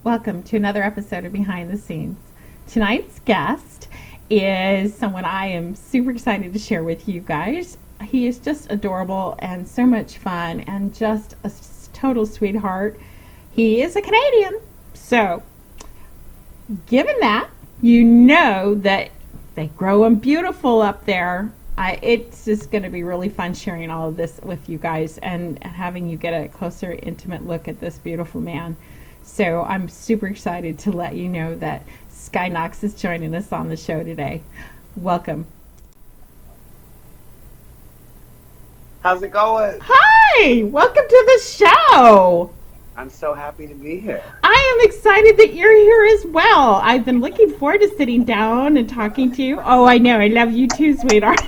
Welcome to another episode of Behind the Scenes. Tonight's guest is someone I am super excited to share with you guys. He is just adorable and so much fun and just a total sweetheart. He is a Canadian. So, given that, you know that they grow them beautiful up there. It's just going to be really fun sharing all of this with you guys and having you get a closer, intimate look at this beautiful man. So I'm super excited to let you know that Skyy Knox is joining us on the show today. Welcome. How's it going? Hi! Welcome to the show! I'm so happy to be here. I am excited that you're here as well. I've been looking forward to sitting down and talking to you. Oh, I know. I love you too, sweetheart.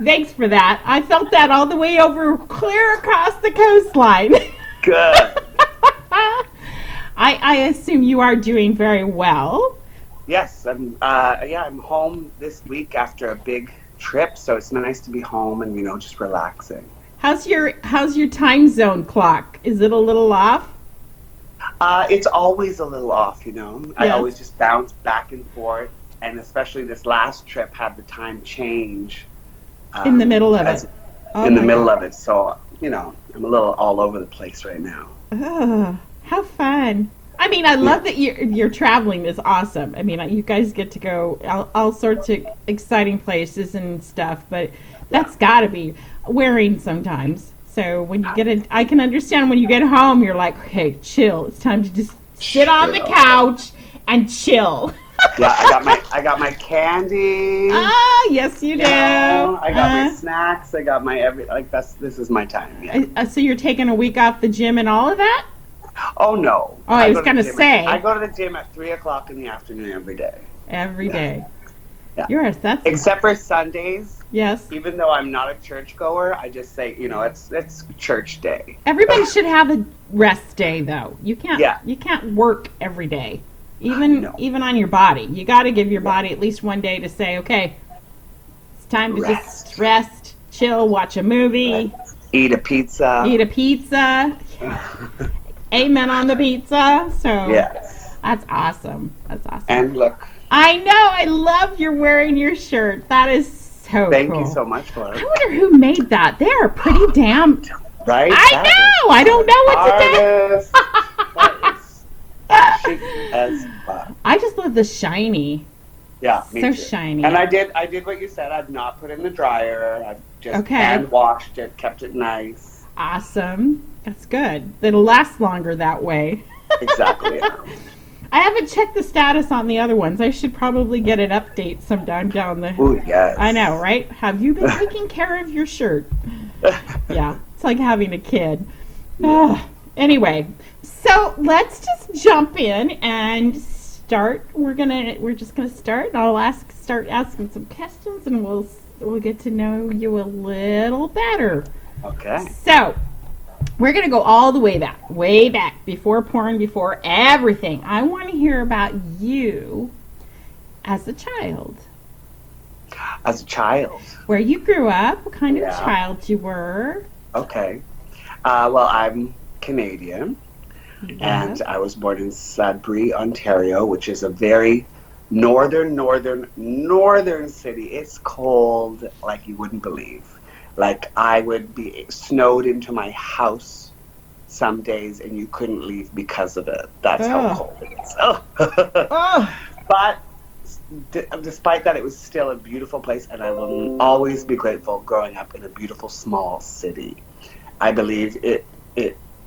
Thanks for that. I felt that all the way over clear across the coastline. Good. I assume you are doing very well. Yes, I'm home this week after a big trip, so it's nice to be home and just relaxing. How's your time zone clock? Is it a little off? It's always a little off, Yes. I always just bounce back and forth, and especially this last trip had the time change in the middle of it. In the middle of it, so I'm a little all over the place right now. Oh, how fun! I mean, I love that you're traveling is awesome. I mean, you guys get to go all sorts of exciting places and stuff, but that's got to be wearing sometimes. So when you I can understand when you get home, you're like, hey, chill. It's time to just sit on the couch and chill. Yeah, I got my candy. Ah, yes, you do. I got my snacks. I got my this is my time. Yeah. So you're taking a week off the gym and all of that? Oh no. Oh, I was gonna say. I go to the gym at 3:00 in the afternoon every day. Every day. Yeah. That's except for Sundays. Yes. Even though I'm not a churchgoer, I just say it's church day. Everybody should have a rest day though. You can't work every day. Even on your body. You got to give your body at least one day to say, okay, it's time to just rest, chill, watch a movie. Eat a pizza. Amen on the pizza. So yes. That's awesome. And look. I know. I love you're wearing your shirt. That is so cool. Thank you so much for it. I wonder who made that. They are pretty damn... Right? I know. I don't know what to do. Chic as fuck. I just love the shiny. Yeah, me so too. Shiny. And I did what you said. I've not put it in the dryer. I've just hand washed it, kept it nice. Awesome. That's good. It'll last longer that way. Exactly. Yeah. I haven't checked the status on the other ones. I should probably get an update sometime down the... Ooh, yes. I know, right? Have you been taking care of your shirt? Yeah, it's like having a kid. Anyway, so let's just jump in and start. We're just gonna start, and I'll start asking some questions, and we'll get to know you a little better. Okay. So we're gonna go all the way back before porn, before everything. I want to hear about you as a child. As a child. Where you grew up, what kind of child you were. Okay. Well, I'm Canadian, and I was born in Sudbury, Ontario, which is a very northern city. It's cold like you wouldn't believe. Like, I would be snowed into my house some days, and you couldn't leave because of it. That's how cold it is. But despite that, it was still a beautiful place, and I will always be grateful growing up in a beautiful small city. I believe it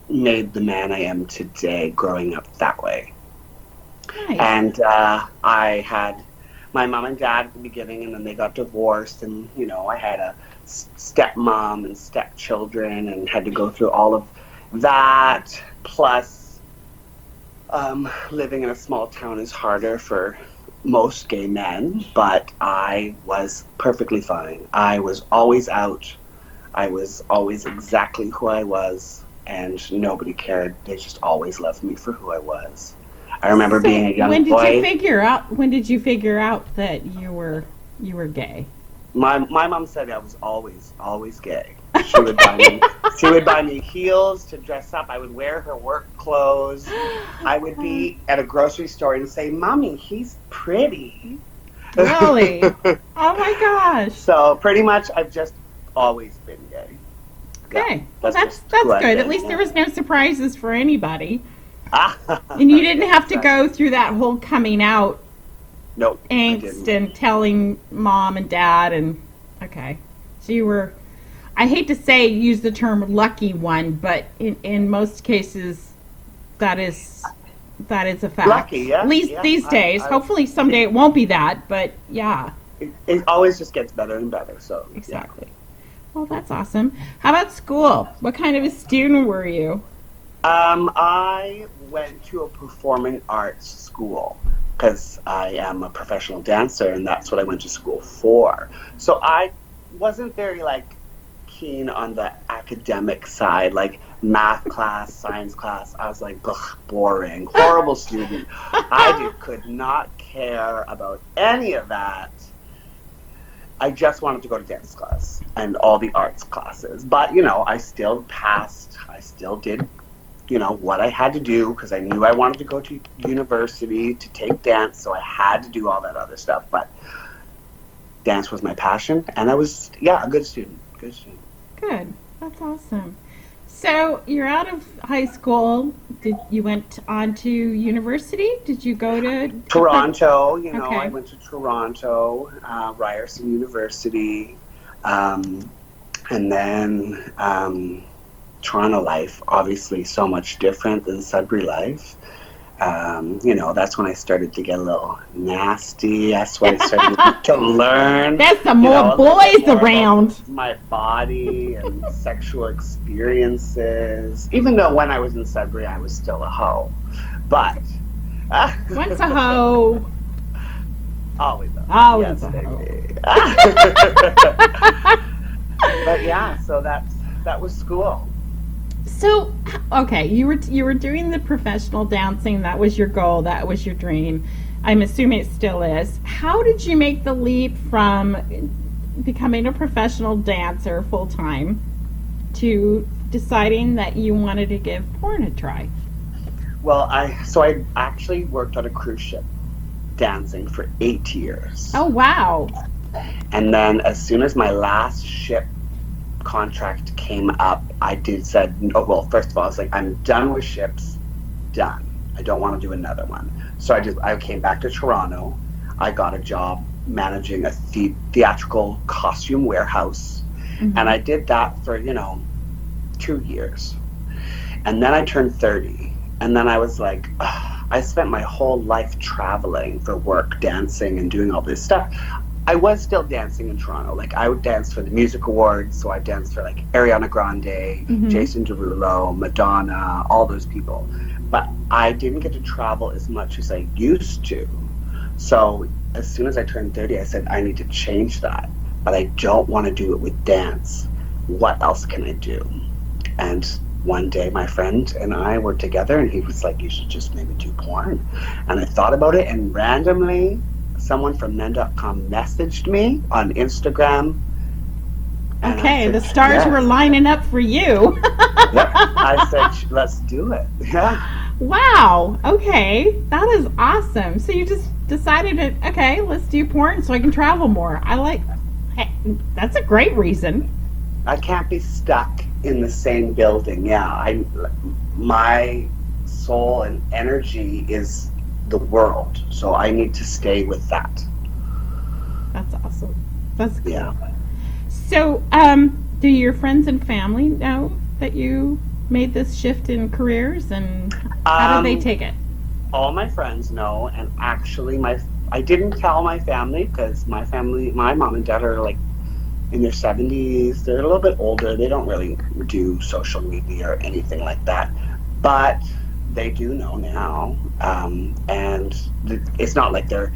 made the man I am today growing up that way. Nice. And I had my mom and dad at the beginning, and then they got divorced, and I had a stepmom and stepchildren, and had to go through all of that. Plus, living in a small town is harder for most gay men, but I was perfectly fine. I was always out. I was always exactly who I was, and nobody cared. They just always loved me for who I was. I remember being a young boy. When did you figure out that you were gay? My mom said I was always gay. She would buy me heels to dress up. I would wear her work clothes. I would be at a grocery store and say, "Mommy, he's pretty." Really? Oh my gosh. So pretty much, I've just always been gay. Okay, Yeah, well, that's just good. who I've At been, least yeah. there was no surprises for anybody, and you didn't have to go through that whole coming out Nope. I angst didn't. and telling mom and dad. And okay, so you were. I hate to say use the term lucky one, but in most cases, that is a fact. Lucky, yeah. At least Yeah, these days. I- Hopefully someday it won't be that, but yeah, It always just gets better and better. So yeah. exactly. Well, that's awesome. How about school? What kind of a student were you? I went to a performing arts school because I am a professional dancer, and that's what I went to school for. So I wasn't very keen on the academic side, like math class, science class. I was like, ugh, boring, horrible student. Could not care about any of that. I just wanted to go to dance class and all the arts classes. But, I still passed. I still did, what I had to do because I knew I wanted to go to university to take dance. So I had to do all that other stuff. But dance was my passion. And I was, a good student. Good student. Good. That's awesome. So you're out of high school. You went on to university? Did you go to Toronto? Okay. I went to Toronto, Ryerson University, and then Toronto life, obviously so much different than Sudbury life. That's when I started to get a little nasty. That's when I started to learn. There's some more boys around. My body and sexual experiences. Even though when I was in Sudbury, I was still a hoe. But. Once a hoe. Always a hoe. Always Yes, a hoe. baby. But yeah, so that was school. So, okay, you were doing the professional dancing. That was your goal. That was your dream. I'm assuming it still is. How did you make the leap from becoming a professional dancer full time to deciding that you wanted to give porn a try? Well, I actually worked on a cruise ship dancing for 8 years. Oh, wow. And then as soon as my last ship contract came up, said, well, first of all, I was like, I'm done with ships, done. I don't want to do another one. So I came back to Toronto. I got a job managing a theatrical costume warehouse. Mm-hmm. And I did that for, 2 years. And then I turned 30. And then I was like, ugh, I spent my whole life traveling for work, dancing and doing all this stuff. I was still dancing in Toronto. I would dance for the music awards, so I danced for Ariana Grande, mm-hmm. Jason Derulo, Madonna, all those people. But I didn't get to travel as much as I used to. So as soon as I turned 30, I said, I need to change that. But I don't want to do it with dance. What else can I do? And one day my friend and I were together, and he was like, you should just maybe do porn. And I thought about it, and randomly, someone from men.com messaged me on Instagram. Okay, the stars were lining up for you. Yep. I said, let's do it. Yeah. Wow. Okay, that is awesome. So you just decided to, okay, let's do porn so I can travel more. That's a great reason. I can't be stuck in the same building. Yeah, my soul and energy is the world, so I need to stay with that. That's awesome. That's cool. Yeah. So, do your friends and family know that you made this shift in careers, and how do they take it? All my friends know, and actually, I didn't tell my family because my mom and dad are in their 70s. They're a little bit older. They don't really do social media or anything like that, but they do know now, and it's not like they're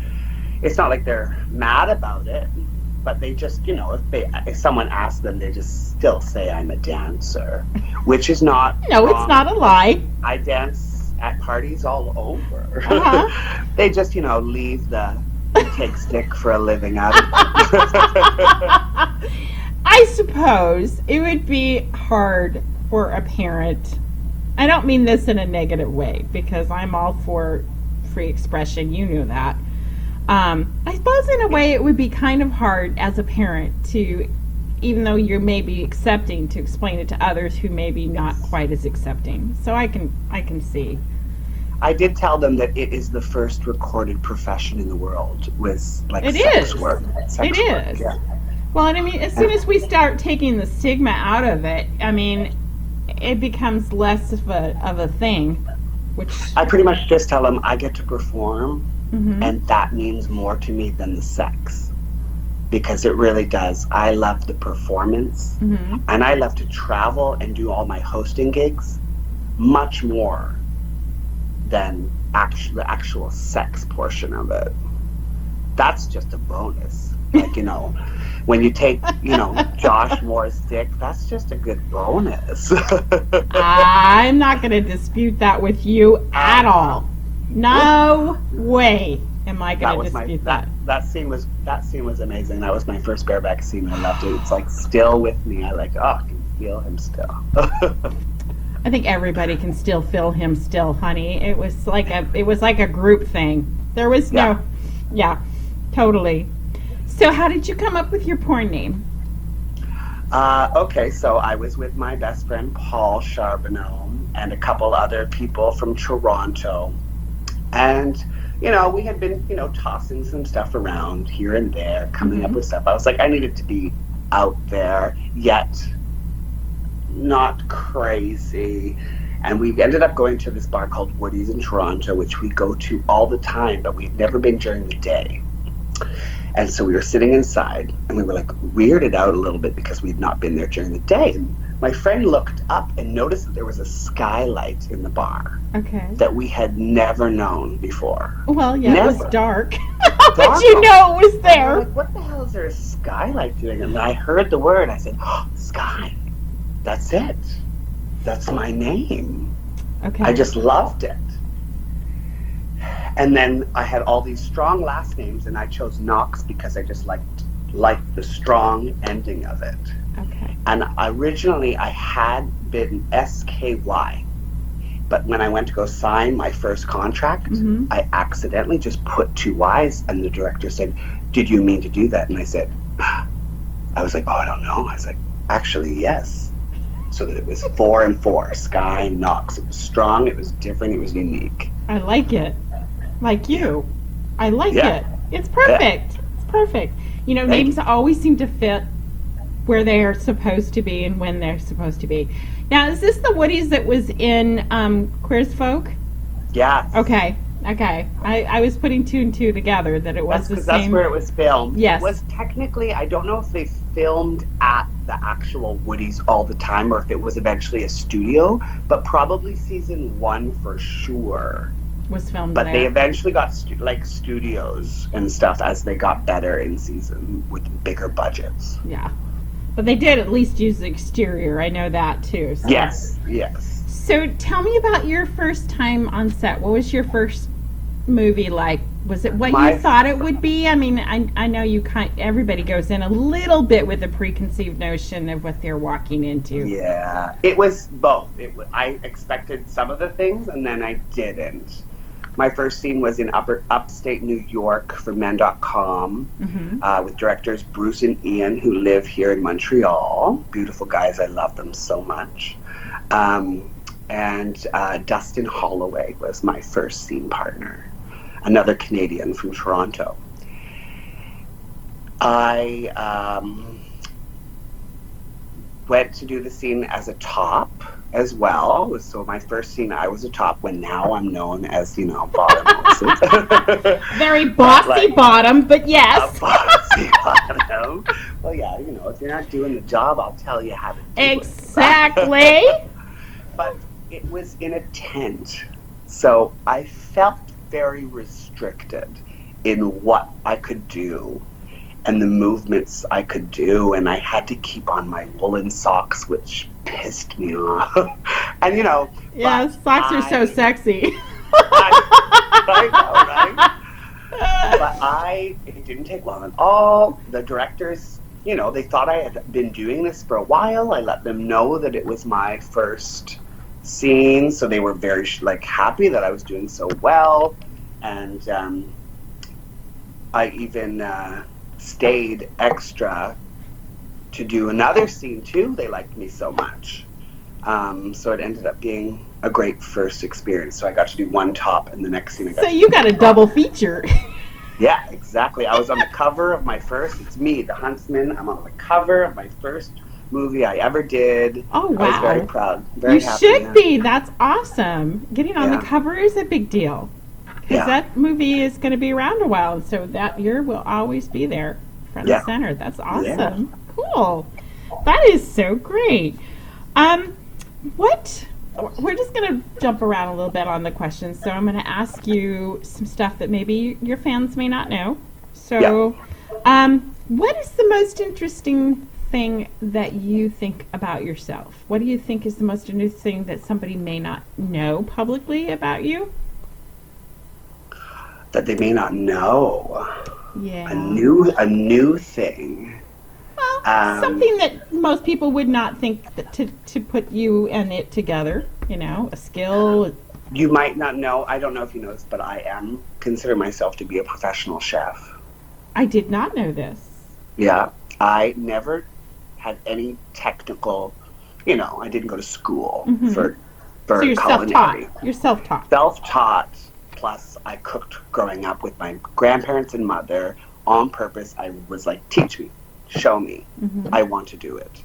mad about it, but they just, if someone asks them, they just still say I'm a dancer, which is not no, wrong. It's not a lie. I dance at parties all over. Uh-huh. They just, leave the take stick for a living out of it. I I suppose it would be hard for a parent. I don't mean this in a negative way because I'm all for free expression. You know that. I suppose in a way it would be kind of hard as a parent to, even though you're maybe accepting, to explain it to others who may be not quite as accepting. So I can see. I did tell them that it is the first recorded profession in the world with like It sex is. work. Sex It work, is. yeah. Well, and I mean, as soon as we start taking the stigma out of it, I mean, it becomes less of a thing. Which I pretty much just tell them I get to perform, mm-hmm. and that means more to me than the sex. Because it really does. I love the performance, mm-hmm. and I love to travel and do all my hosting gigs much more than the actual sex portion of it. That's just a bonus. Like, when you take, Josh Moore's dick, that's just a good bonus. I'm not going to dispute that with you at all. No way am I going to dispute that. That scene was amazing. That was my first bareback scene. I loved it. It's like still with me. I can feel him still. I think everybody can still feel him still, honey. It was like a group thing. There was totally. So how did you come up with your porn name? Okay, so I was with my best friend Paul Charbonneau and a couple other people from Toronto. And, we had been, tossing some stuff around here and there, coming mm-hmm. up with stuff. I was like, I needed to be out there, yet not crazy. And we ended up going to this bar called Woody's in Toronto, which we go to all the time, but we've never been during the day. And so we were sitting inside, and we were like weirded out a little bit because we'd not been there during the day. And my friend looked up and noticed that there was a skylight in the bar. Okay. That we had never known before. Well, yeah, never. It was dark. But you know it was there. Like, what the hell is there a skylight doing? And I heard the word. I said, Skyy. That's it. That's my name. Okay. I just loved it. And then I had all these strong last names, and I chose Knox because I just liked the strong ending of it. Okay. And originally I had been Sky, but when I went to go sign my first contract, mm-hmm. I accidentally just put 2 Ys, and the director said, "Did you mean to do that?" And I said, I was like, "Oh, I don't know." I was like, "Actually, yes." So that it was 4 and 4, Skyy, Knox. It was strong, it was different, it was unique. I like it. Like you. I like it. It's perfect. Yeah. It's perfect. Names always seem to fit where they're supposed to be and when they're supposed to be. Now, is this the Woodies that was in Queer as Folk? Yeah. Okay. I was putting 2 and 2 together that it was the same. That's where it was filmed. Yes. It was technically, I don't know if they filmed at the actual Woodies all the time or if it was eventually a studio, but probably season 1 for sure. Was filmed but there. They eventually got studios and stuff as they got better in season with bigger budgets. Yeah, but they did at least use the exterior. I know that too. So. Yes. So tell me about your first time on set. What was your first movie like? Was it what you thought it would be? I mean, I know everybody goes in a little bit with a preconceived notion of what they're walking into. Yeah, it was both. I expected some of the things, and then I didn't. My first scene was in upstate New York for Men.com mm-hmm. With directors Bruce and Ian, who live here in Montreal. Beautiful guys. I love them so much. And Dustin Holloway was my first scene partner, another Canadian from Toronto. I went to do the scene as a top as well. So my first scene, I was a top when now I'm known as, bottom. Very bossy bottom, but yes. Bossy bottom. Well, yeah, if you're not doing the job, I'll tell you how to do it. Exactly. But it was in a tent, so I felt very restricted in what I could do and the movements I could do, and I had to keep on my woolen socks, which pissed me off. And yeah, socks are so sexy. I know, right? But it didn't take long at all. The directors they thought I had been doing this for a while. I let them know that it was my first scene, so they were very happy that I was doing so well. And I even stayed extra to do another scene too. They liked me so much. So it ended up being a great first experience. So I got to do one top, and the next scene I got So you got a double feature. Yeah, exactly. I was on the cover of my first, it's me, the Huntsman. I'm on the cover of my first movie I ever did. Oh, wow. I was very proud. Very happy. You should be. That's awesome. Getting on the cover is a big deal. Because that movie is going to be around a while, and so that year will always be there, front and center. That's awesome. Yeah. Cool. That is so great. We're just going to jump around a little bit on the questions. So I'm going to ask you some stuff that maybe your fans may not know. So what is the most interesting thing that you think about yourself? What do you think is the most interesting thing that somebody may not know publicly about you? That they may not know. Yeah. A new thing. Well, something that most people would not think that to put you and it together, a skill. You might not know, I don't know if you know this, but I consider myself to be a professional chef. I did not know this. Yeah, I never had any technical, I didn't go to school for so you're culinary. You're self-taught. Self-taught, plus I cooked growing up with my grandparents and mother on purpose. I was like, teach me. Show me. I want to do it.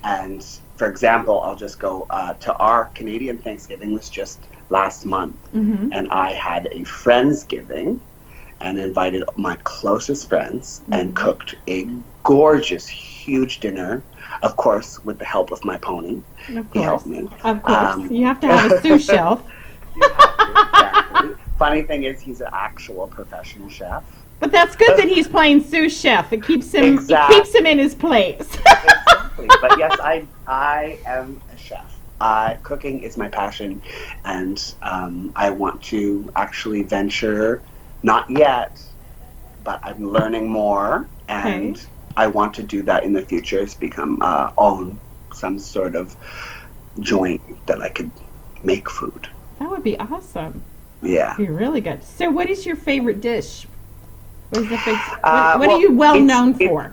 And for example, I'll just go to our Canadian Thanksgiving was just last month, and I had a Friendsgiving and invited my closest friends and cooked a gorgeous, huge dinner, of course, with the help of my pony. Of course. He helped me. Of course. You have to have a sous chef. Exactly. Funny thing is, he's an actual professional chef. But that's good that he's playing sous chef. It keeps him it keeps him in his place. Exactly. But yes, I am a chef. Cooking is my passion, and I want to actually venture, not yet, but I'm learning more, and I want to do that in the future. Is become own some sort of joint that I could make food. That would be awesome. Yeah. Be really good. So what is your favorite dish? What are you well known for?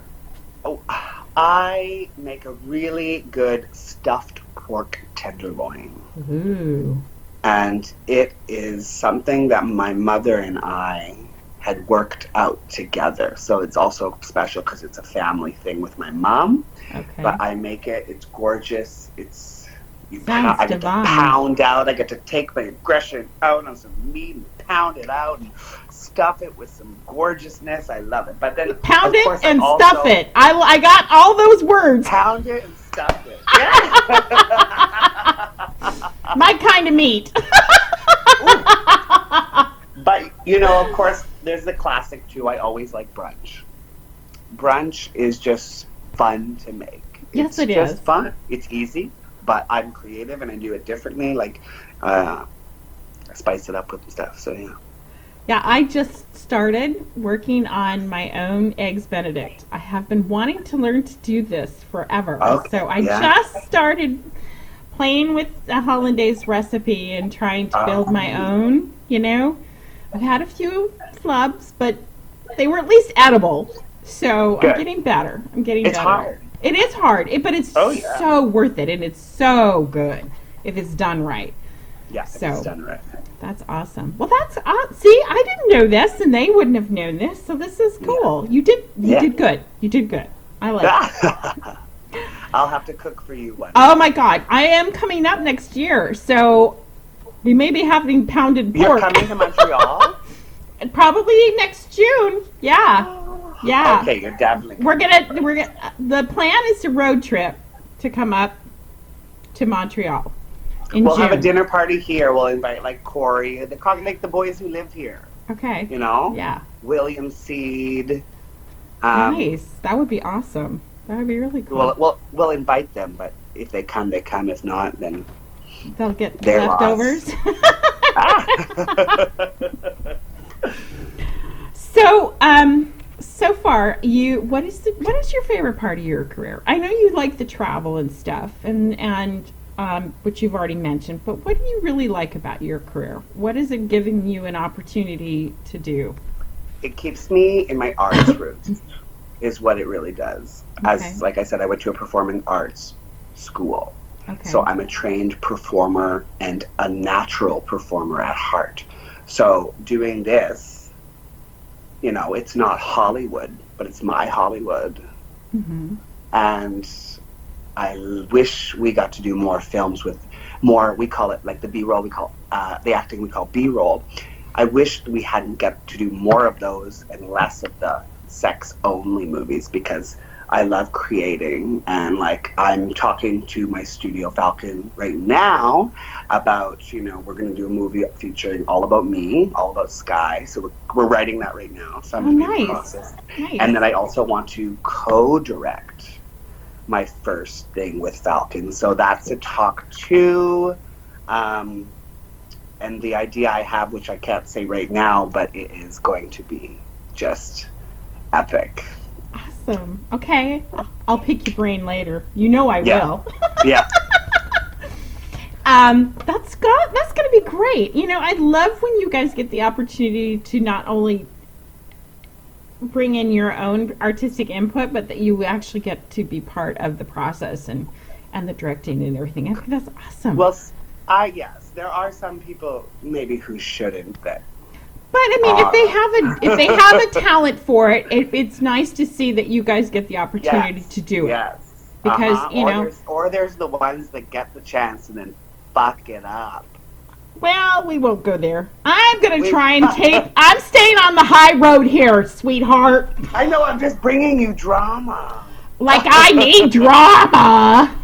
I make a really good stuffed pork tenderloin. Ooh. And it is something that my mother and I had worked out together. So it's also special because it's a family thing with my mom. Okay. But I make it. It's gorgeous. Sounds I get to pound out. I get to take my aggression out on some meat and pound it out and stuff it with some gorgeousness. I love it. But then pound it and stuff it. I got all those words. Pound it and stuff it. Yeah. My kind of meat. But of course, there's the classic too. I always like brunch. Brunch is just fun to make. Yes, it is. It's just fun. It's easy. But I'm creative and I do it differently. Like, I spice it up with stuff. So yeah. Yeah, I just started working on my own eggs Benedict. I have been wanting to learn to do this forever. Okay, So I just started playing with a hollandaise recipe and trying to build my own. I've had a few flubs, but they were at least edible. So Good. I'm getting better. It's hard. It is hard, but it's so worth it, and it's so good if it's done right. Yeah, so, it's done right. That's awesome. Well, that's see, I didn't know this, and they wouldn't have known this, so this is cool. Yeah. You did good. You did good. I like it. I'll have to cook for you one. Oh my God, I am coming up next year, so we may be having pounded pork. You're coming to Montreal? Probably next June. Yeah. Yeah. Okay, you're definitely. We're gonna. The plan is to road trip to come up to Montreal in We'll June. have a dinner party here. We'll invite like Corey, the boys who live here. Okay. Yeah. William Seed. Nice. That would be awesome. That would be really cool. We'll invite them, but if they come, they come. If not, then they'll get their leftovers. Ah. So, so far, what is your favorite part of your career? I know you like the travel and stuff, and which you've already mentioned. But what do you really like about your career? What is it giving you an opportunity to do? It keeps me in my arts roots, is what it really does. Okay. As like I said, I went to a performing arts school, Okay. so I'm a trained performer and a natural performer at heart. So doing this, you know, it's not Hollywood, but it's my Hollywood. Mm-hmm. And I wish we got to do more films with more, we call it like the B-roll, we call the acting we call B-roll. I wish we hadn't got to do more of those and less of the sex-only movies, because I love creating, and like I'm talking to my studio Falcon right now about, you know, we're going to do a movie featuring all about me, all about Skyy. So we're writing that right now. So I'm in the process. Nice. And then I also want to co-direct my first thing with Falcon. So that's a talk too. And the idea I have, which I can't say right now, but it is going to be just epic. Awesome. Okay. I'll pick your brain later. You know I will. Yeah. That's going to be great. You know, I love when you guys get the opportunity to not only bring in your own artistic input, but that you actually get to be part of the process and the directing and everything. I think that's awesome. Well, yes, there are some people maybe who shouldn't, but I mean, if they have a talent for it, it's nice to see that you guys get the opportunity to do it. Yes. Because, you know, there's the ones that get the chance and then fuck it up. Well, we won't go there. I'm going to try and I'm staying on the high road here, sweetheart. I know, I'm just bringing you drama. Like I need drama.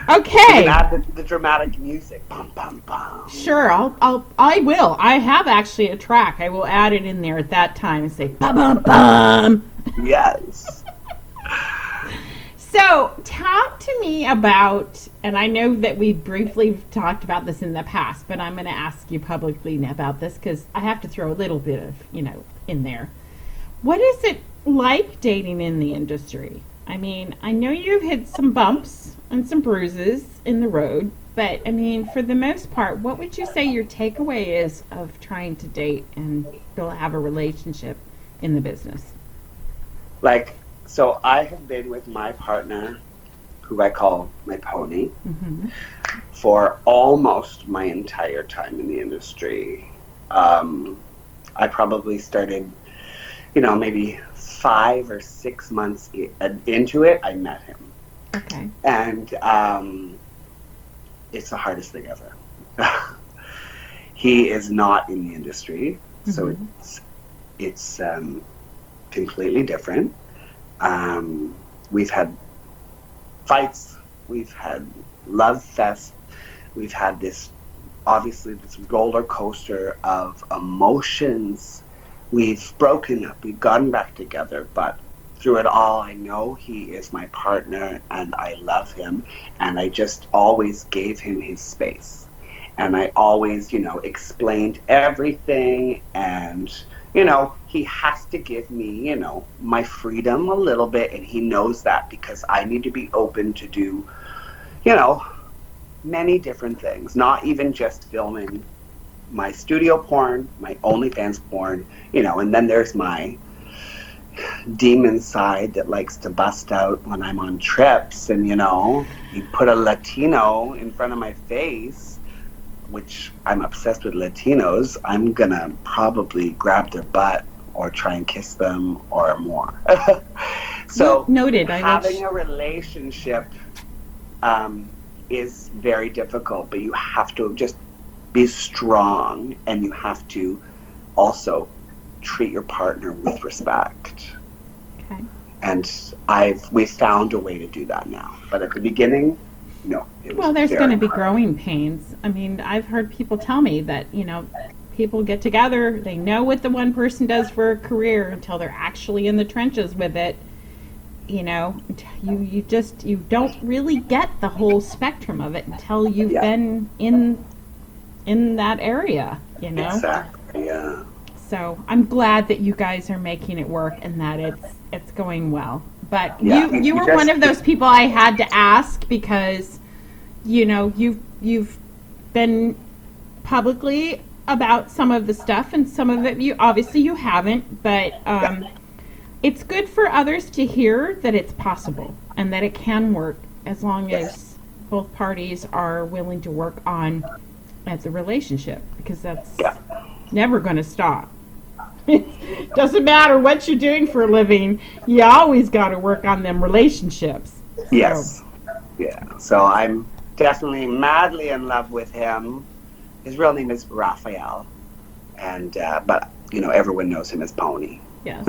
Okay. You can add the dramatic music. Bum, bum, bum. Sure, I will. I have actually a track. I will add it in there at that time and say bum bum bum. Yes. So, talk to me about, and I know that we briefly talked about this in the past, but I'm going to ask you publicly about this because I have to throw a little bit of, you know, in there. What is it like dating in the industry? I mean, I know you've hit some bumps and some bruises in the road, but I mean, for the most part, what would you say your takeaway is of trying to date and have a relationship in the business? Like, so I have been with my partner, who I call my pony, for almost my entire time in the industry. I probably started, you know, maybe 5 or 6 months into it, I met him. Okay. And it's the hardest thing ever. He is not in the industry, so it's completely different. We've had fights, we've had love fest, we've had this roller coaster of emotions. We've broken up, we've gotten back together, but through it all, I know he is my partner and I love him, and I just always gave him his space. And I always, you know, explained everything, and, you know, he has to give me, you know, my freedom a little bit, and he knows that because I need to be open to do, you know, many different things, not even just filming my studio porn, my OnlyFans porn, you know, and then there's my demon side that likes to bust out when I'm on trips, and, you know, you put a Latino in front of my face, which I'm obsessed with Latinos, I'm gonna probably grab their butt or try and kiss them or more. So noted. Having a relationship is very difficult, but you have to just be strong, and you have to also treat your partner with respect. Okay. And we found a way to do that now. But at the beginning, no. Well, there's going to be growing pains. I mean, I've heard people tell me that, you know, people get together, they know what the one person does for a career until they're actually in the trenches with it. You know, you don't really get the whole spectrum of it until you've been in that area, you know? Exactly, yeah. So I'm glad that you guys are making it work and that it's going well. But Yeah, you were one of those people I had to ask because, you know, you've been publicly about some of the stuff, and some of it you obviously you haven't, but it's good for others to hear that it's possible and that it can work as long as both parties are willing to work on the relationship, because that's never going to stop. It doesn't matter what you're doing for a living, you always got to work on them relationships. Yes. Yeah. So I'm definitely madly in love with him. His real name is Raphael, and but you know, everyone knows him as Pony. Yes.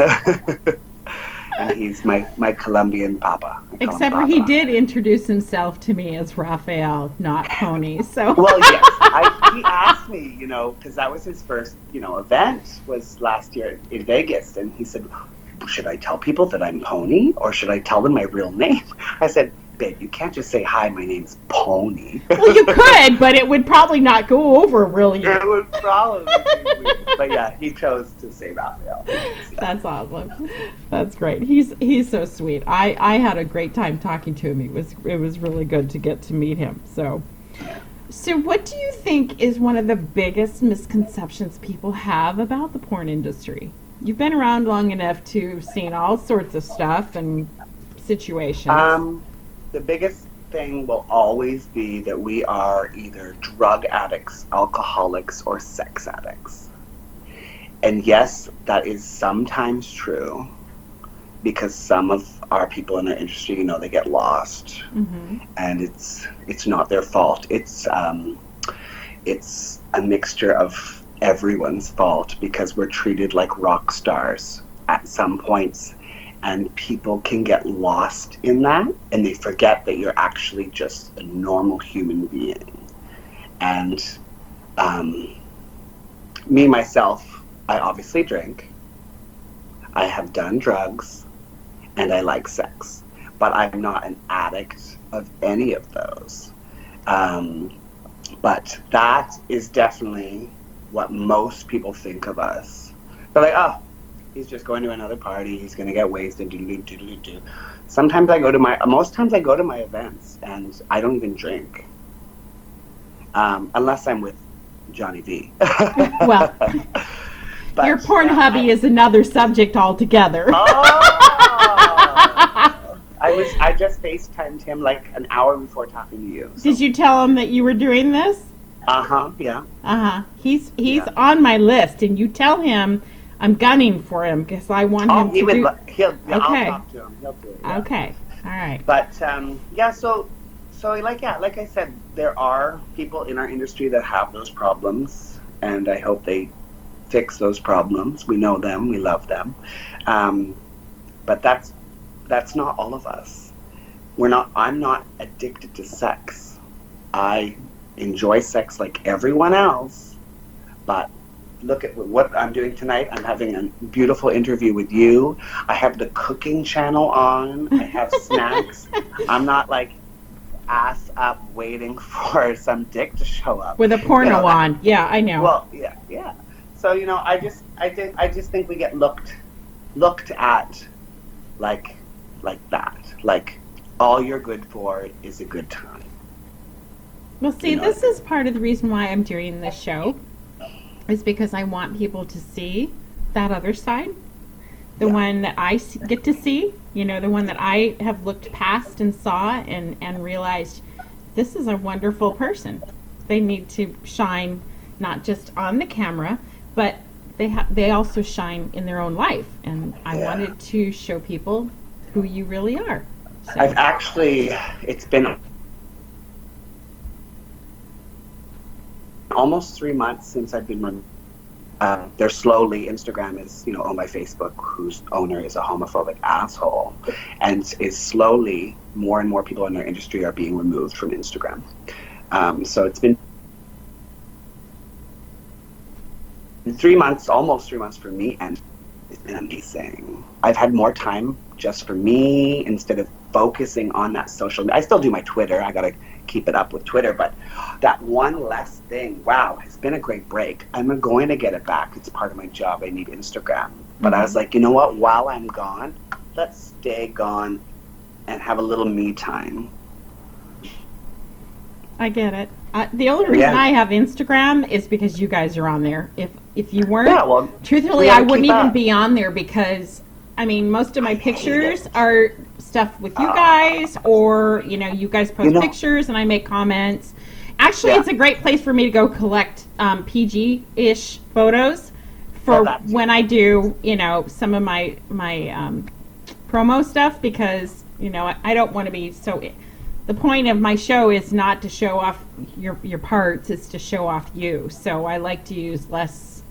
And he's my Colombian papa. Except for he did introduce himself to me as Raphael, not Pony. So. Well, yes, he asked me, you know, because that was his first, you know, event was last year in Vegas, and he said, "Should I tell people that I'm Pony, or should I tell them my real name?" I said, "Babe, you can't just say, 'Hi, my name's Pony.'" Well, you could, but it would probably not go over really. It would probably be weird. But yeah, he chose to say Raphael. That's awesome. That's great. He's so sweet. I had a great time talking to him. It was really good to get to meet him. So what do you think is one of the biggest misconceptions people have about the porn industry? You've been around long enough to have seen all sorts of stuff and situations. The biggest thing will always be that we are either drug addicts, alcoholics, or sex addicts. And yes, that is sometimes true, because some of our people in our industry, you know, they get lost, and it's not their fault. It's a mixture of everyone's fault, because we're treated like rock stars at some points. And people can get lost in that, and they forget that you're actually just a normal human being. And me, myself, I obviously drink, I have done drugs, and I like sex. But I'm not an addict of any of those. But that is definitely what most people think of us. They're like, "Oh, he's just going to another party, he's going to get wasted, do. Sometimes most times I go to my events and I don't even drink. Unless I'm with Johnny V. Well, but, your porn hubby is another subject altogether. I just FaceTimed him like an hour before talking to you. So. Did you tell him that you were doing this? Yeah. He's on my list, and you tell him I'm gunning for him because I want him to do... I'll talk to him. He'll do it. Yeah. Okay. All right. But like I said, there are people in our industry that have those problems, and I hope they fix those problems. We know them, we love them, but that's not all of us. I'm not addicted to sex. I enjoy sex like everyone else, but look at what I'm doing tonight. I'm having a beautiful interview with you. I have the cooking channel on. I have snacks. I'm not like ass up waiting for some dick to show up with a porno on. Yeah, I know. Well, yeah. So I just think we get looked at like that. Like all you're good for is a good time. Well, see, this is part of the reason why I'm doing this show, is because I want people to see that other side, the one that I get to see, the one that I have looked past and saw and realized this is a wonderful person. They need to shine not just on the camera, but they also shine in their own life. And I wanted to show people who you really are. So. It's been almost 3 months since I've been running. They're slowly, Instagram is, owned by Facebook, whose owner is a homophobic asshole, and is slowly, more and more people in their industry are being removed from Instagram. So it's been 3 months, almost 3 months for me, and it's been amazing. I've had more time just for me instead of focusing on that social. I still do my Twitter. I got to keep it up with Twitter, but that one less thing, wow, it's been a great break. I'm going to get it back. It's part of my job. I need Instagram. But I was like, you know what? While I'm gone, let's stay gone and have a little me time. I get it. The only reason I have Instagram is because you guys are on there. If you weren't, truthfully, I wouldn't even be on there because, I mean, most of my pictures are stuff with you guys, or, you know, you guys post pictures and I make comments. Actually, it's a great place for me to go collect PG-ish photos for when I do, you know, some of my promo stuff, because, you know, I don't want to be so... The point of my show is not to show off your parts, it's to show off you. So I like to use less.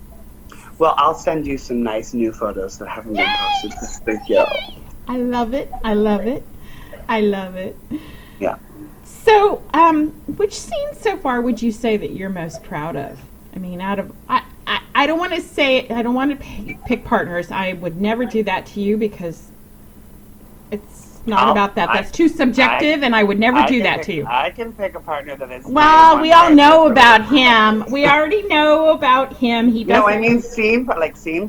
Well, I'll send you some nice new photos that haven't been posted this video. I love it. I love it. I love it. Yeah. So, which scene so far would you say that you're most proud of? I mean, out of... I don't want to say... I don't want to pick partners. I would never do that to you because it's not about that. That's too subjective, and I would never do that to you. I can pick a partner that is... Well, we all know about him. We already know about him. He doesn't... No, I mean scene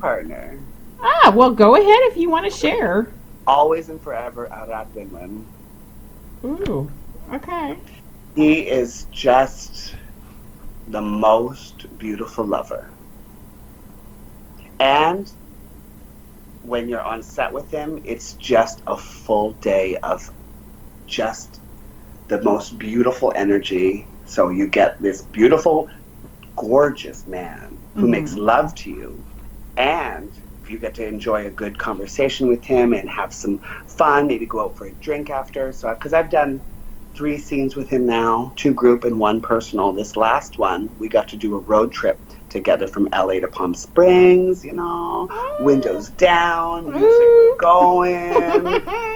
partner. Ah, well, go ahead if you want to share. Always and forever, Arad Binman. Ooh, okay. He is just the most beautiful lover. And when you're on set with him, it's just a full day of just the most beautiful energy. So you get this beautiful, gorgeous man who makes love to you. And you get to enjoy a good conversation with him and have some fun, maybe go out for a drink after. So, because I've done 3 scenes with him now, 2 group and 1 personal. This last one, we got to do a road trip together from LA to Palm Springs, you know, windows down, music going,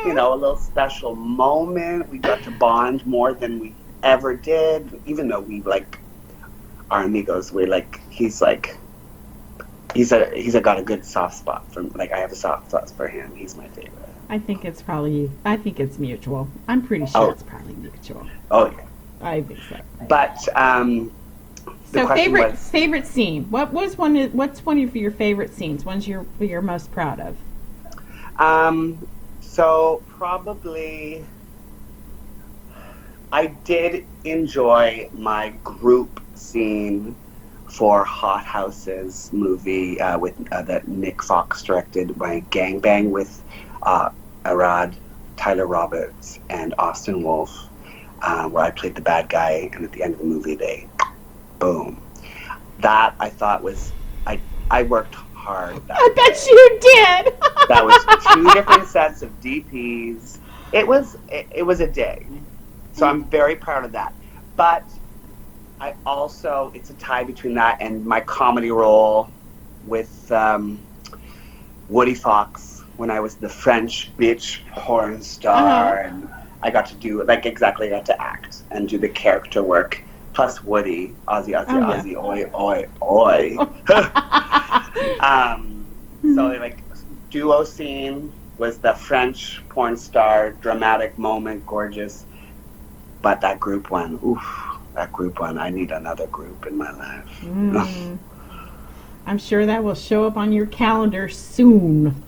you know, a little special moment. We got to bond more than we ever did, even though we like our amigos. We're like, he's got a good soft spot for, like, I have a soft spot for him. He's my favorite. I think it's mutual. I'm pretty sure it's probably mutual. Oh yeah. I think so. But so favorite scene. What's one of your favorite scenes? Ones you're most proud of? So probably I did enjoy my group scene for Hot Houses movie with that Nick Fox directed, my gangbang with Arad, Tyler Roberts, and Austin Wolf, where I played the bad guy, and at the end of the movie they boom. That I thought was, I worked hard. I bet you did. That was 2 different sets of DPs. It was a day. So I'm very proud of that. But I also, it's a tie between that and my comedy role with Woody Fox when I was the French bitch porn star, and I got to do, like, exactly, I got to act and do the character work. Plus Woody, Aussie, oi, oi, oi. So, like, duo scene was the French porn star, dramatic moment, gorgeous. But that group one, I need another group in my life. I'm sure that will show up on your calendar soon.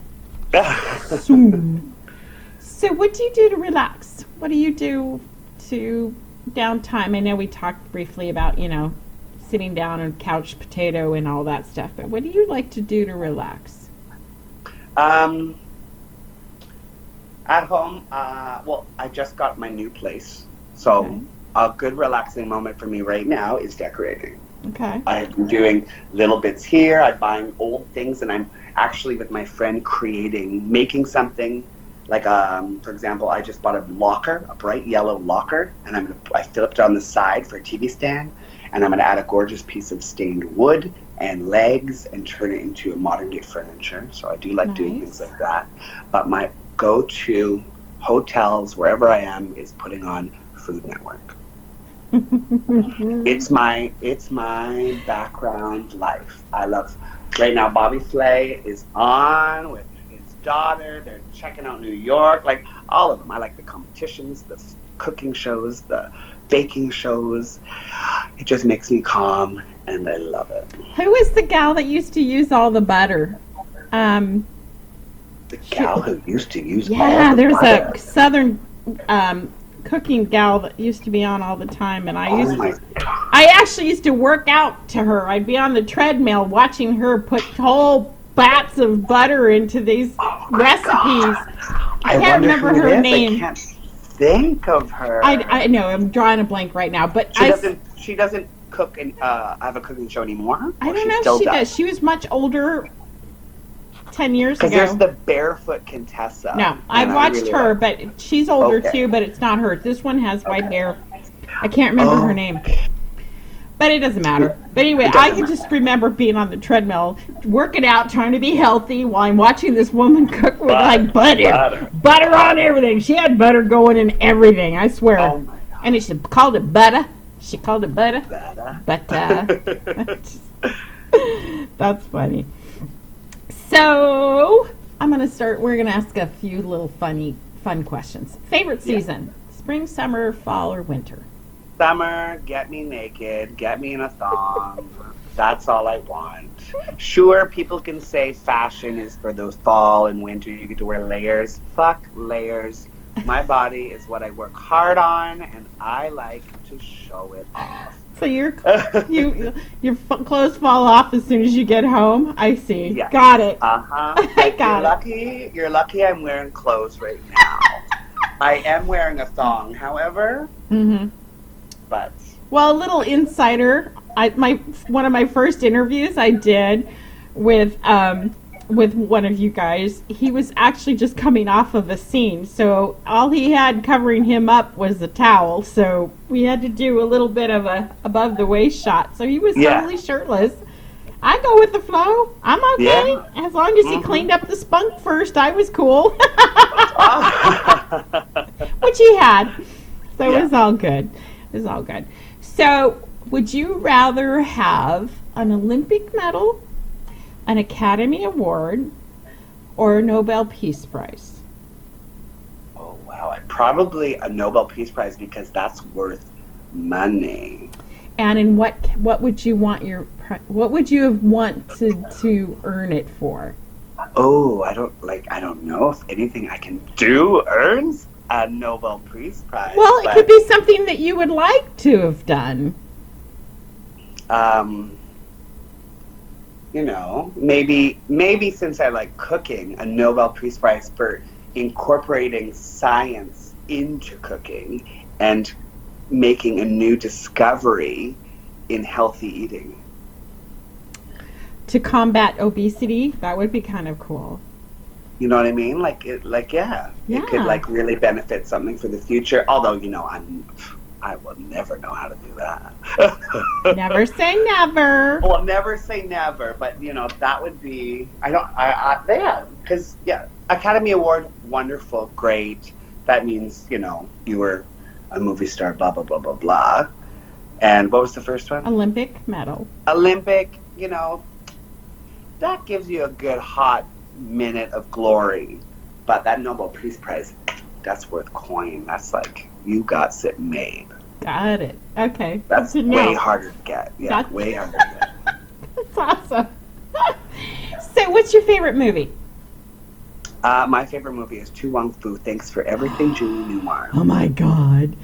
Soon. So what do you do to relax? What do you do to downtime? I know we talked briefly about, you know, sitting down and couch potato and all that stuff, but what do you like to do to relax? At home, well, I just got my new place. So a good relaxing moment for me right now is decorating. Okay. I've been doing little bits here. I'm buying old things, and I'm actually with my friend making something. Like, for example, I just bought a locker, a bright yellow locker, and I flipped it on the side for a TV stand, and I'm going to add a gorgeous piece of stained wood and legs and turn it into a modern day furniture. So I do like doing things like that. But my go-to hotels, wherever I am, is putting on Food Network. It's my background life. I love, right now Bobby Flay is on with his daughter. They're checking out New York. Like, all of them. I like the competitions, the cooking shows, the baking shows. It just makes me calm, and I love it. Who is the gal that used to use all the butter? The gal who used to use all Yeah, the there's butter. a southern cooking gal that used to be on all the time, and I actually used to work out to her. I'd be on the treadmill watching her put whole bats of butter into these recipes. I can't remember her name. I can't think of her. I know, I'm drawing a blank right now, but she doesn't cook and have a cooking show anymore. I don't know if she does. She was much older 10 years ago. Because there's the barefoot Contessa. No, I've watched her, but she's older too, but it's not her. This one has white hair. I can't remember her name. But it doesn't matter. But anyway, I can just remember being on the treadmill, working out, trying to be healthy while I'm watching this woman cook with like butter on everything. She had butter going in everything, I swear. Oh my God. And she called it butter. She called it butter. But that's funny. So we're going to ask a few little fun questions. Favorite season, spring, summer, fall, or winter? Summer, get me naked, get me in a thong. That's all I want. Sure, people can say fashion is for the fall and winter. You get to wear layers. Fuck layers. My body is what I work hard on, and I like to show it off. So your clothes fall off as soon as you get home? I see. Yes. Got it. I got it. You're lucky I'm wearing clothes right now. I am wearing a thong, however. Mm-hmm. But well, a little insider. One of my first interviews I did with one of you guys. He was actually just coming off of a scene, so all he had covering him up was the towel. So we had to do a little bit of a above the waist shot. So he was totally shirtless. I go with the flow. I'm okay as long as he cleaned up the spunk first. I was cool, which he had. So it was all good. It was all good. So, would you rather have an Olympic medal, an Academy Award, or a Nobel Peace Prize? Oh, wow. Probably a Nobel Peace Prize because that's worth money. And in what would you want to earn it for? Oh, I don't know if anything I can do earns a Nobel Peace Prize. Well, it could be something that you would like to have done. Maybe since I like cooking, a Nobel Peace Prize for incorporating science into cooking and making a new discovery in healthy eating. To combat obesity, that would be kind of cool. You know what I mean? It could like really benefit something for the future. Although, I will never know how to do that. Never say never. Well, never say never, but that would be. Because Academy Award, wonderful, great. That means you were a movie star, blah blah blah blah blah. And what was the first one? Olympic medal. Olympic, that gives you a good hot minute of glory, but that Nobel Peace Prize, that's worth coin. That's like you got it made. Got it. Okay. That's way harder to get. Yeah, way harder to get. That's awesome. So, what's your favorite movie? My favorite movie is Tu Wong Fu. Thanks for everything, Julie Newmar. Oh my God,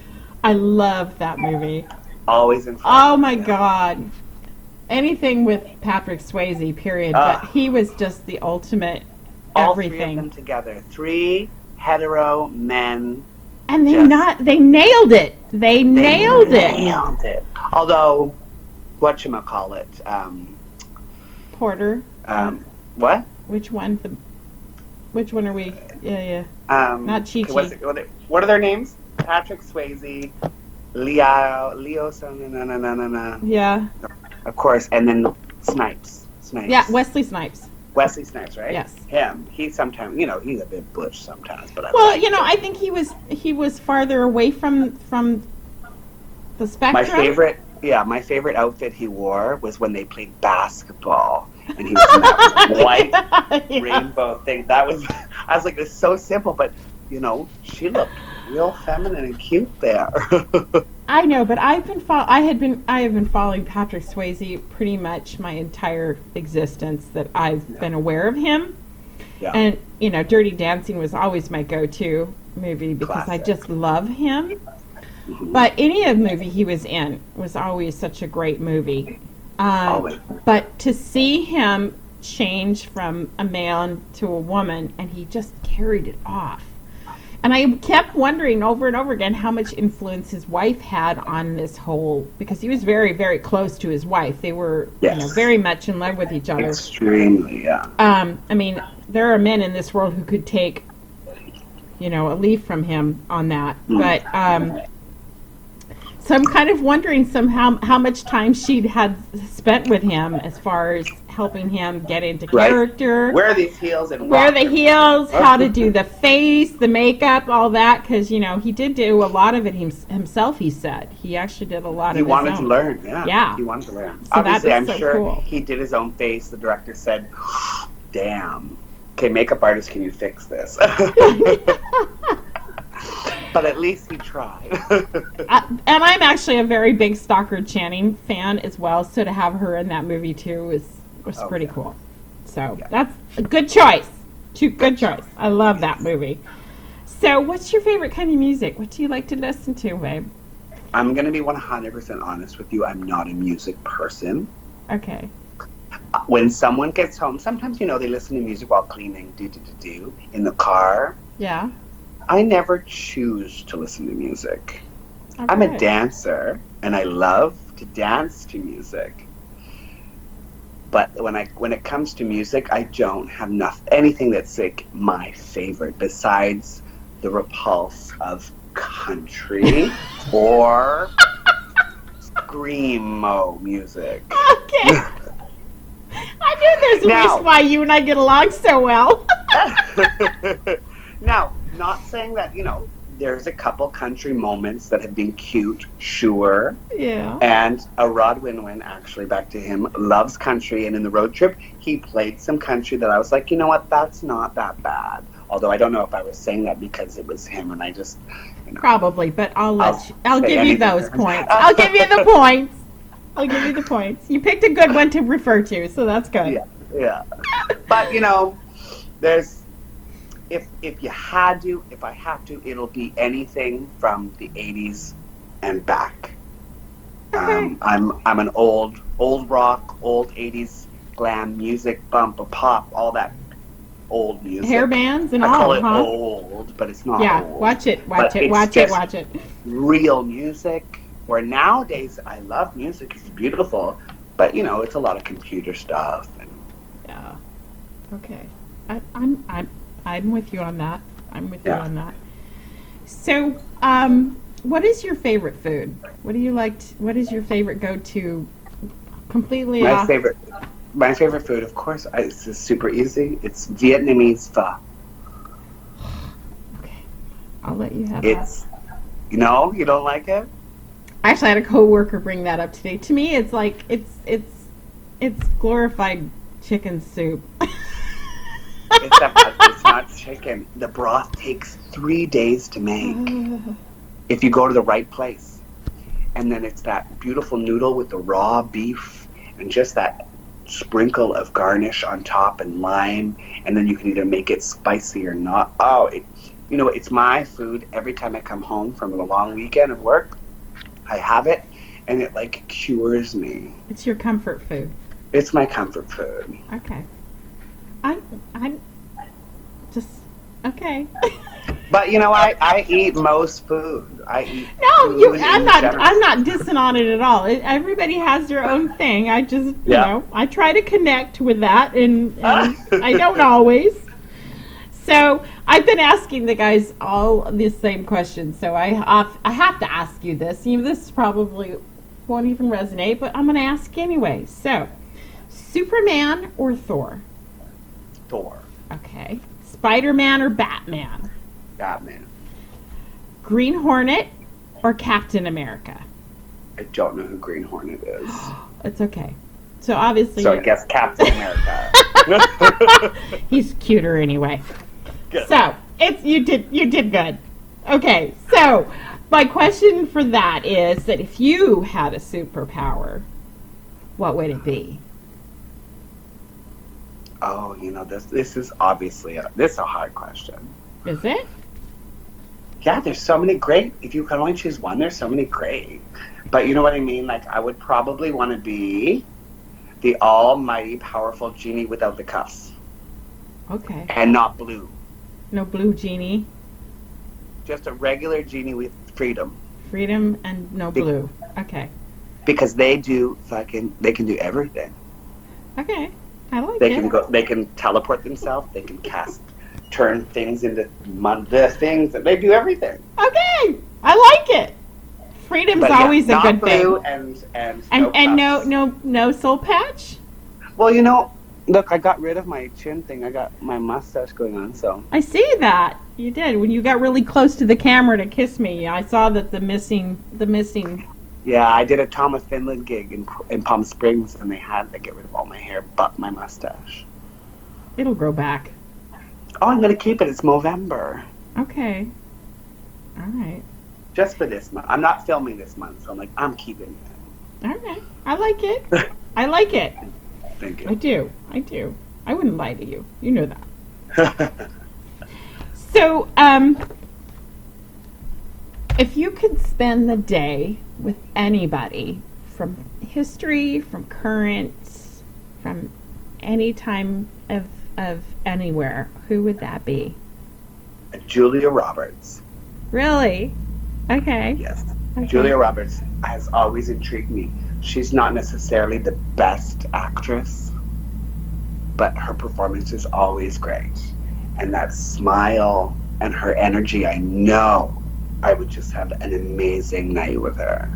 I love that movie. Always in front. Oh my God. Anything with Patrick Swayze, period. But he was just the ultimate everything. All three of them together. 3 hetero men. And they nailed it. They nailed it. Although, whatchamacallit? Porter. What? Which one? Which one are we? Yeah. Not Chi Chi. What are their names? Patrick Swayze, Leo. No. Yeah. Of course, and then Snipes. Yeah, Wesley Snipes. Wesley Snipes, right? Yes. Him. He sometimes, he's a bit butch sometimes, but I think he was farther away from the spectrum. Yeah, my favorite outfit he wore was when they played basketball, and he was in that white Yeah. rainbow thing. That was, I was like, it's so simple, but she looked real feminine and cute there. I know, but I have been following Patrick Swayze pretty much my entire existence that I've been aware of him. Yeah, And Dirty Dancing was always my go-to movie because I classic. just love him. Hmm. But any of the movie he was in was always such a great movie. Always. But to see him change from a man to a woman, and he just carried it off. And I kept wondering over and over again how much influence his wife had on this whole, because he was very, very close to his wife. They were, Yes. very much in love with each other. Extremely, yeah. I mean, there are men in this world who could take, a leaf from him on that. Mm. But so I'm kind of wondering somehow how much time she had spent with him as far as helping him get into Right. character. Wear these heels and Wear rock the them. heels, how to do the face, the makeup, all that, because he did do a lot of it himself. He said he actually did a lot He of. wanted his to own. learn. Yeah. Yeah. He wanted to learn. So that Obviously, is I'm so sure cool. he did his own face. The director said, "Damn, okay, makeup artist, can you fix this?" But at least he tried. And I'm actually a very big Stockard Channing fan as well. So to have her in that movie too was pretty yeah. cool. So Yeah. that's a good choice. Good choice. I love that movie. So what's your favorite kind of music? What do you like to listen to, babe? I'm gonna be 100% honest with you. I'm not a music person. Okay. When someone gets home, sometimes they listen to music while cleaning, do in the car. Yeah. I never choose to listen to music. I'm a Okay. dancer, and I love to dance to music. But when it comes to music, I don't have anything that's like my favorite besides the repulse of country or screamo music. Okay. I knew there's a Now- reason why you and I get along so well. Now, not saying that there's a couple country moments that have been cute, sure. Yeah. And Rod Winwin, actually, back to him, loves country. And in the road trip, he played some country that I was like, you know what, that's not that bad. Although I don't know if I was saying that because it was him and I just, Probably, but I'll I'll give say you anything. those points. I'll give you the points. I'll give you the points. You picked a good one to refer to, so that's good. Yeah. But, there's, if I have to, it'll be anything from the 80s and back. Okay. I'm an old rock, old 80s glam music, bump, a pop, all that old music. Hair bands and I call all, it huh? old, but it's not Yeah, old. watch it. But it's Watch just it. real music. Where nowadays I love music, it's beautiful, but it's a lot of computer stuff. And Yeah. Okay. I'm with you on that. I'm with you Yeah. on that. So, what is your favorite food? What do you like? What is your favorite go-to? Completely my off. favorite food, of course, it's just super easy. It's Vietnamese pho. Okay. I'll let you have that. It's you don't like it? I actually had a coworker bring that up today. To me, it's like it's glorified chicken soup. It's not chicken. The broth takes 3 days to make if you go to the right place. And then it's that beautiful noodle with the raw beef and just that sprinkle of garnish on top and lime. And then you can either make it spicy or not. It's my food. Every time I come home from a long weekend of work, I have it, and it cures me. It's your comfort food. It's my comfort food. Okay. I'm just okay. But I eat most food. I eat No, food I'm in not. general. I'm not dissing on it at all. Everybody has their own thing. I just, Yeah. I try to connect with that, and I don't always. So I've been asking the guys all the same questions. So I have to ask you this. This probably won't even resonate, but I'm going to ask anyway. So, Superman or Thor? Thor, Okay. Spider-Man or Batman? Batman, Green Hornet or Captain America? I don't know who Green Hornet is. It's okay. So obviously, So I guess Captain America. he's cuter anyway. Good. So you did good. Okay, so my question for that is that if you had a superpower, what would it be? Oh, this is obviously this is a hard question. Is it? Yeah, there's so many great. If you can only choose one, there's so many great. But you know what I mean? Like, I would probably want to be the almighty powerful genie without the cuffs. Okay. And not blue. No blue genie. Just a regular genie with freedom. Freedom and no blue. Okay. Because they can do everything. Okay. I like They it. they can teleport themselves, they can turn things into the things, they do everything. Okay. I like it. Freedom's always a good thing. And no soul patch? Well, look, I got rid of my chin thing. I got my mustache going on, so. I see that. You did. When you got really close to the camera to kiss me, I saw that the missing. Yeah, I did a Thomas Finland gig in Palm Springs, and they had to get rid of all my hair but my mustache. It'll grow back. Oh, I'm going to keep it. It's Movember. Okay. All right. Just for this month. I'm not filming this month, so I'm keeping it. All right. I like it. I like it. Thank you. I do. I wouldn't lie to you. You know that. So, if you could spend the day with anybody from history, from current, from any time of anywhere, who would that be? Julia Roberts. Really? Okay. Yes. Okay. Julia Roberts has always intrigued me. She's not necessarily the best actress, but her performance is always great. And that smile and her energy, I know I would just have an amazing night with her.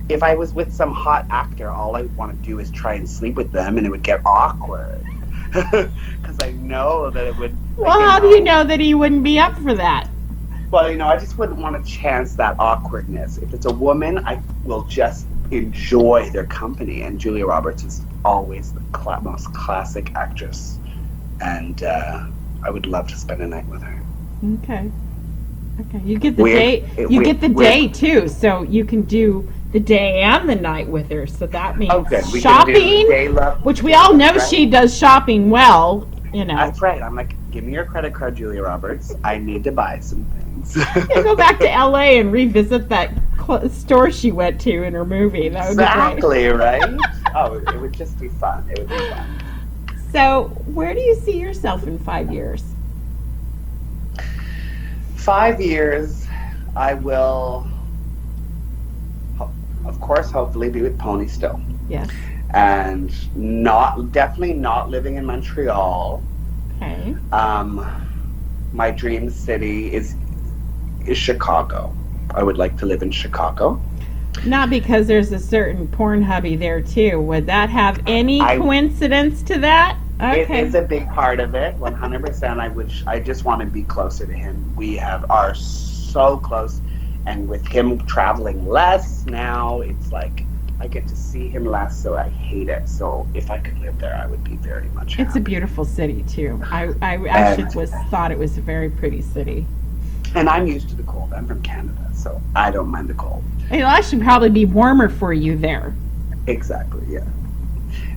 If I was with some hot actor, all I want to do is try and sleep with them, and it would get awkward. Because I know that it would... Well, how do you know that he wouldn't be up for that? Well, I just wouldn't want to chance that awkwardness. If it's a woman, I will just enjoy their company. And Julia Roberts is always the most classic actress. And I would love to spend a night with her. Okay. You get the day too, so you can do the day and the night with her. So that means shopping, which we all know she does shopping well. That's right. I'm like, give me your credit card, Julia Roberts. I need to buy some things. Go back to LA and revisit that store she went to in her movie. That would exactly, be great. Right? Oh, it would just be fun. It would be fun. So, where do you see yourself in 5 years? 5 years, I will, of course, hopefully be with Pony still. Yes. And definitely not living in Montreal. Okay. My dream city is Chicago. I would like to live in Chicago. Not because there's a certain porn hubby there too. Would that have any coincidence to that? Okay. It is a big part of it, 100%. I just want to be closer to him. We are so close, and with him traveling less now, it's like I get to see him less, so I hate it. So if I could live there, I would be very much happy. It's a beautiful city too. I actually thought it was a very pretty city. And I'm used to the cold. I'm from Canada, so I don't mind the cold. It'll actually probably be warmer for you there. Exactly, yeah.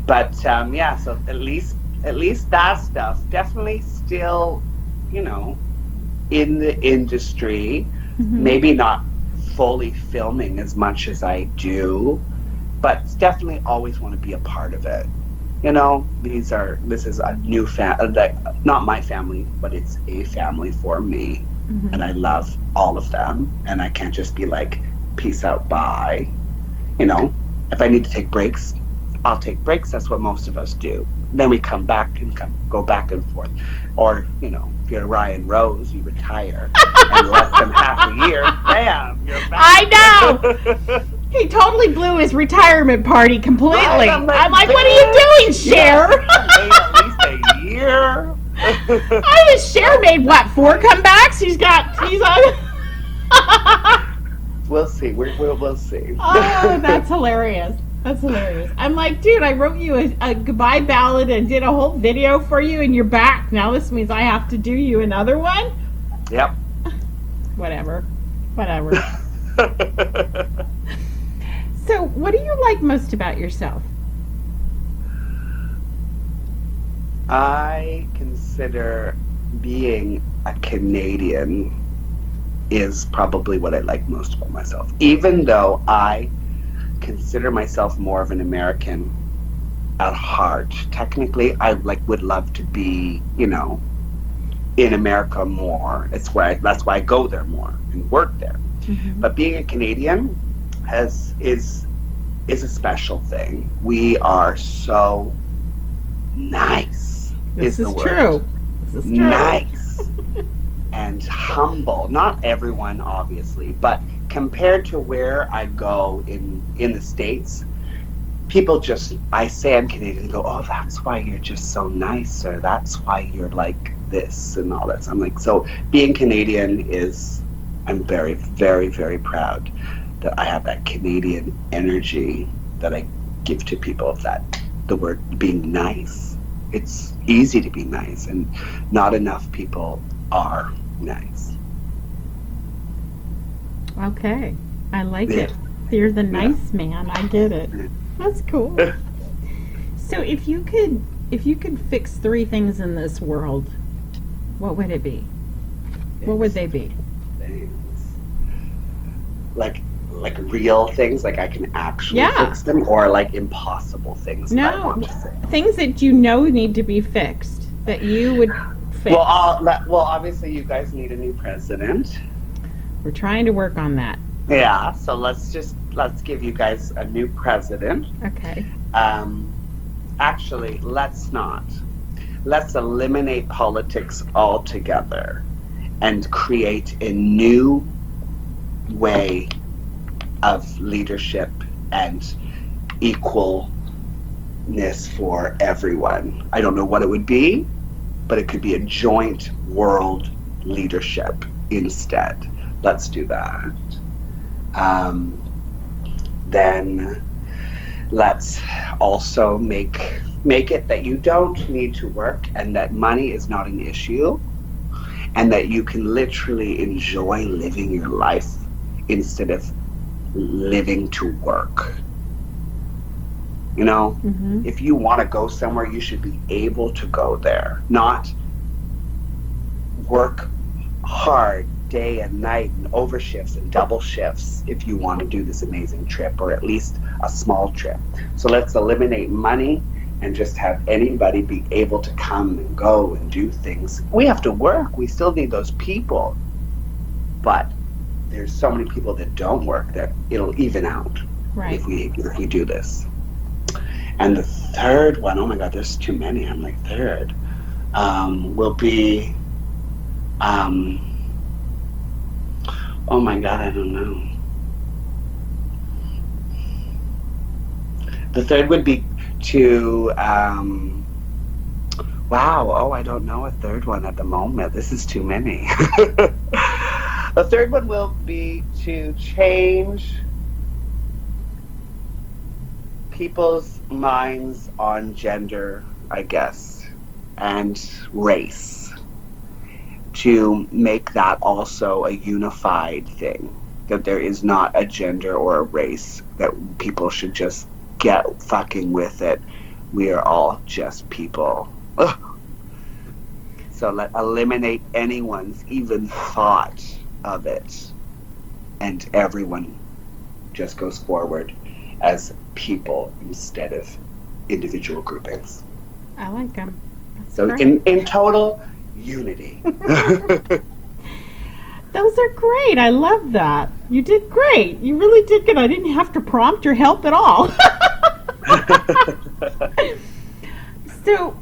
But yeah, so at least that stuff. Definitely still, in the industry. Mm-hmm. Maybe not fully filming as much as I do, but definitely always want to be a part of it. This is a new not my family, but it's a family for me. Mm-hmm. And I love all of them, and I can't just be like, peace out, bye. If I need to take breaks, I'll take breaks. That's what most of us do. Then we come back and go back and forth. Or, if you're Ryan Rose, you retire, and less than half a year, bam, you're back. I know! He totally blew his retirement party completely. Right, I'm like, what are you doing, Cher? At least a year. Cher made, 4 comebacks? He's on... We'll see. We'll see. Oh, that's hilarious. That's hilarious. I'm like, dude, I wrote you a goodbye ballad and did a whole video for you, and you're back. Now this means I have to do you another one? Yep. Whatever. So, what do you like most about yourself? I consider being a Canadian is probably what I like most about myself. Even though I consider myself more of an American at heart, technically I would love to be, in America more. That's why I go there more and work there. Mm-hmm. But being a Canadian is a special thing. We are so nice. This is the word. True. This is true. Nice and humble. Not everyone, obviously, but compared to where I go in the States, people I say I'm Canadian, go, oh, that's why you're just so nice, or that's why you're like this and all that. So I'm like, so being Canadian I'm very, very, very proud that I have that Canadian energy that I give to people, the word being nice. It's easy to be nice, and not enough people are nice. Okay. I like it. You're the nice man. I get it. That's cool. So if you could fix 3 things in this world, what would it be? What would they be? Things. Like real things, like I can actually fix them, or like impossible things that I want to fix? Things that you know need to be fixed, that you would fix. Well, obviously you guys need a new president. We're trying to work on that. Yeah, so let's give you guys a new president. Okay. Actually, let's not. Let's eliminate politics altogether and create a new way of leadership and equalness for everyone. I don't know what it would be, but it could be a joint world leadership instead. Let's do that. Then let's also make it that you don't need to work, and that money is not an issue, and that you can literally enjoy living your life instead of living to work. If you want to go somewhere, you should be able to go there, not work hard day and night and overshifts and double shifts if you want to do this amazing trip, or at least a small trip. So let's eliminate money and just have anybody be able to come and go and do things. We have to work. We still need those people. But there's so many people that don't work that it'll even out if we do this. And the third one, oh my God, there's too many. I'm like, third will be oh my God, I don't know. The third would be to, I don't know a third one at the moment. This is too many. The third one will be to change people's minds on gender, I guess, and race. To make that also a unified thing, that there is not a gender or a race, that people should just get fucking with it. We are all just people. Ugh. So eliminate anyone's even thought of it, and everyone just goes forward as people instead of individual groupings. I like them. So in total, unity. Those are great. I love that. You did great. You really did good. I didn't have to prompt or help at all. So,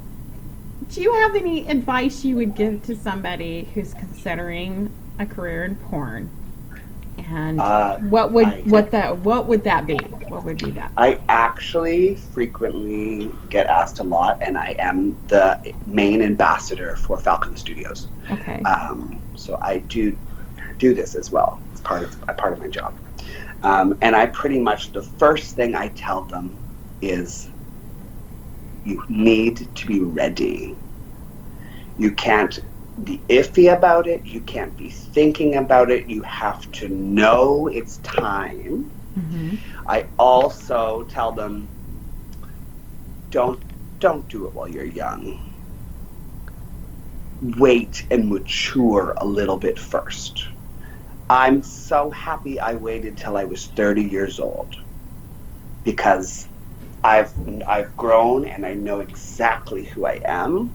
do you have any advice you would give to somebody who's considering a career in porn? And what would that be? What would be that? I actually frequently get asked a lot, and I am the main ambassador for Falcon Studios. Okay. So I do this as well. It's part of my job. And I pretty much, the first thing I tell them is, you need to be ready. You can't be iffy about it. You can't be thinking about it. You have to know it's time. Mm-hmm. I also tell them, don't do it while you're young. Wait and mature a little bit first. I'm so happy I waited till I was 30 years old, because I've grown and I know exactly who I am,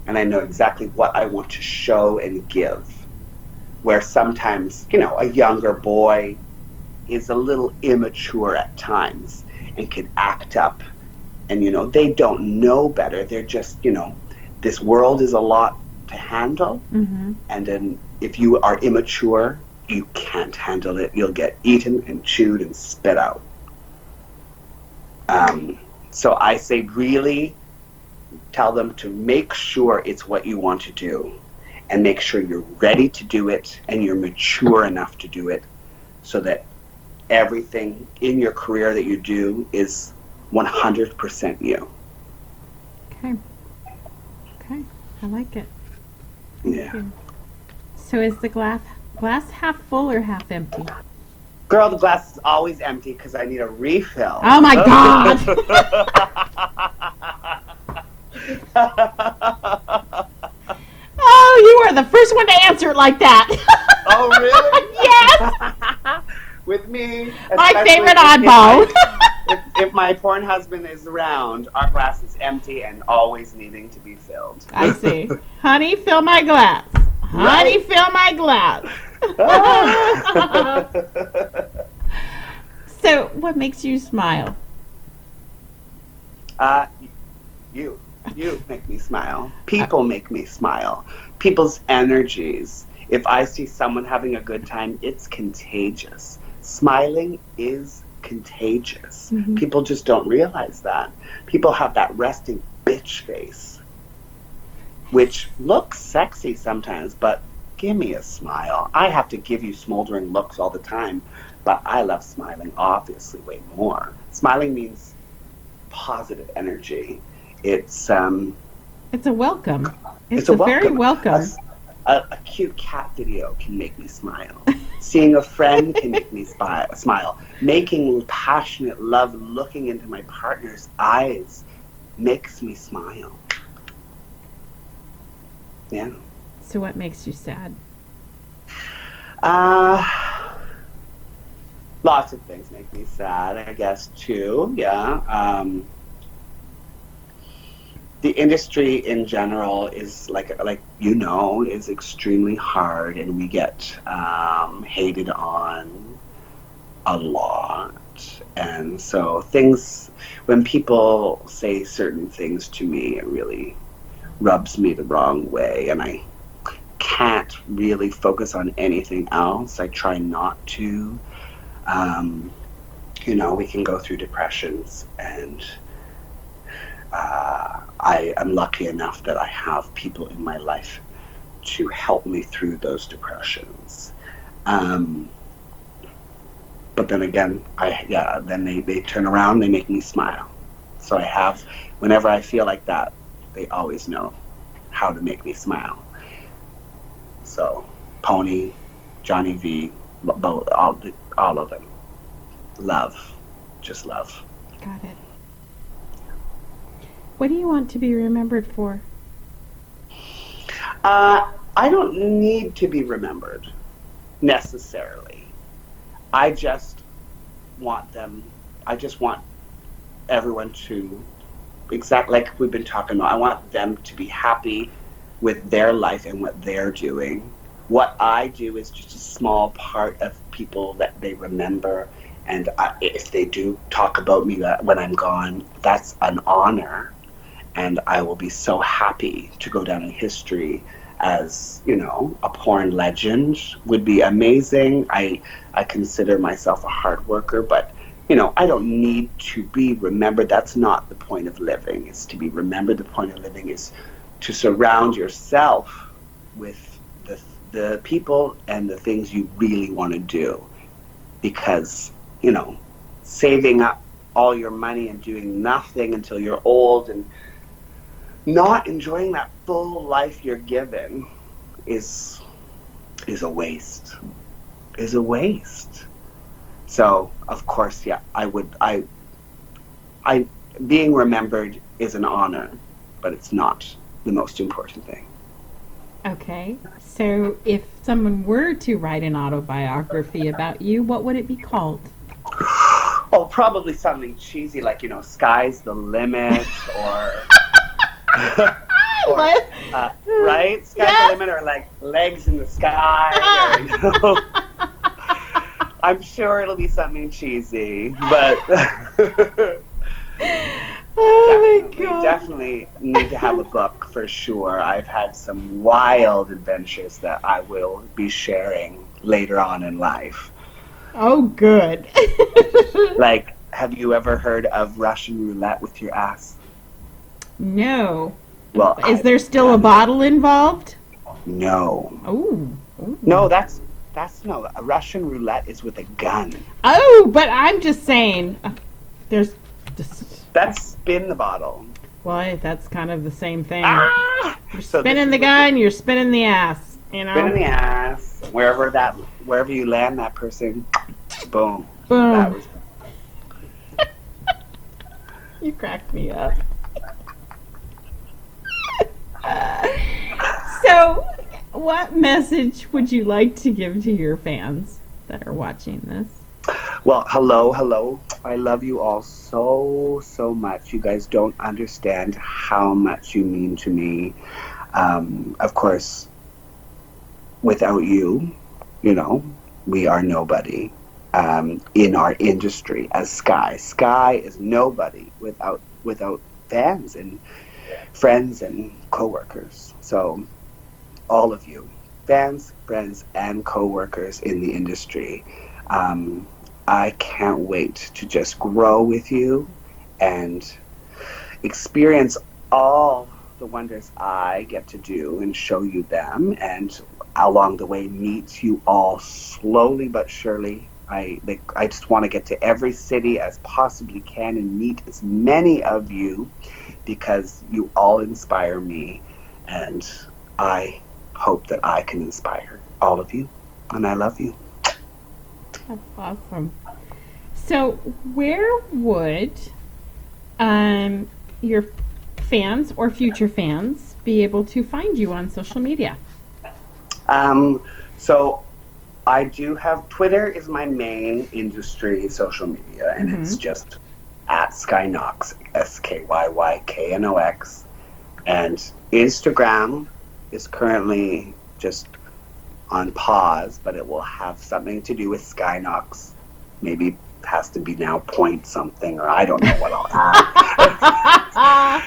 and I know exactly what I want to show and give. Where sometimes, a younger boy is a little immature at times and can act up, and they don't know better. They're just, this world is a lot to handle, Mm-hmm. and then if you are immature, you can't handle it. You'll get eaten and chewed and spit out. So I say, really tell them to make sure it's what you want to do, and make sure you're ready to do it and you're mature enough to do it, so that everything in your career that you do is 100% you. Okay. Okay. I like it. Yeah. So is the glass half full or half empty? Girl, the glass is always empty because I need a refill. Oh my God! Oh, you are the first one to answer it like that. Oh, really? Yes. With me, My especially favorite oddball. if my porn husband is around, our glass is empty and always needing to be filled. I see. Honey, fill my glass. Honey, Right. fill my glass. So, what makes you smile? You make me smile. People make me smile. People's energies. If I see someone having a good time, it's contagious. Smiling is contagious. Mm-hmm. People just don't realize that. People have that resting bitch face, which looks sexy sometimes, but give me a smile. I have to give you smoldering looks all the time, but I love smiling obviously way more. Smiling means positive energy. It's a welcome. It's a a very welcome. A cute cat video can make me smile. Seeing a friend can make me smile. Making passionate love, looking into my partner's eyes, makes me smile. Yeah. So what makes you sad? Lots of things make me sad, I guess, too. Yeah. The industry in general is is extremely hard, and we get hated on a lot. And so when people say certain things to me, it really rubs me the wrong way, and I can't really focus on anything else. I try not to. We can go through depressions, and I am lucky enough that I have people in my life to help me through those depressions. But then again, then they turn around, they make me smile. So whenever I feel like that, they always know how to make me smile. So, Pony, Johnny V, both, all of them. Love. Just love. Got it. What do you want to be remembered for? I don't need to be remembered, necessarily. I just want everyone to, exactly like we've been talking about, I want them to be happy with their life and what they're doing. What I do is just a small part of people that they remember, and if they do talk about me when I'm gone, that's an honor, and I will be so happy to go down in history as, a porn legend. Would be amazing. I consider myself a hard worker, but I don't need to be remembered. That's not the point of living, is to be remembered. The point of living is to surround yourself with the people and the things you really want to do. Because, you know, saving up all your money and doing nothing until you're old and not enjoying that full life you're given is a waste. Is a waste. So of course, yeah, I being remembered is an honor, but it's not the most important thing. Okay. So if someone were to write an autobiography about you, what would it be called? Oh, probably something cheesy like, sky's the limit, or, or right? Sky's Yes. the limit, or like legs in the sky. Or, I'm sure it'll be something cheesy, but Oh my God. definitely need to have a book for sure. I've had some wild adventures that I will be sharing later on in life. Oh, good. Like, have you ever heard of Russian roulette with your ass? No. Well, Is there still a bottle involved? No. Oh. No, that's no. A Russian roulette is with a gun. Oh, but I'm just saying, there's just, That's spin the bottle. well, that's kind of the same thing. Ah! You're So this spinning is the what gun, you're spinning the ass, spin in the ass. Wherever you land that person, boom. Boom. That was You cracked me up. So, what message would you like to give to your fans that are watching this? Well, hello. I love you all so, so much. You guys don't understand how much you mean to me. Of course, without you, we are nobody in our industry as Skyy. Skyy is nobody without fans and friends and coworkers. So, all of you, fans, friends, and coworkers in the industry, I can't wait to just grow with you and experience all the wonders I get to do and show you them, and along the way meet you all slowly but surely. I just want to get to every city as possibly can and meet as many of you because you all inspire me, and I hope that I can inspire all of you, and I love you. That's awesome. So, where would your fans or future fans be able to find you on social media? So I do have Twitter is my main industry social media, and it's just at Skyknox, SKYYKNOX, and Instagram is currently just on pause, but it will have something to do with Skyknox. Maybe it has to be now point something, or I don't know what I'll add.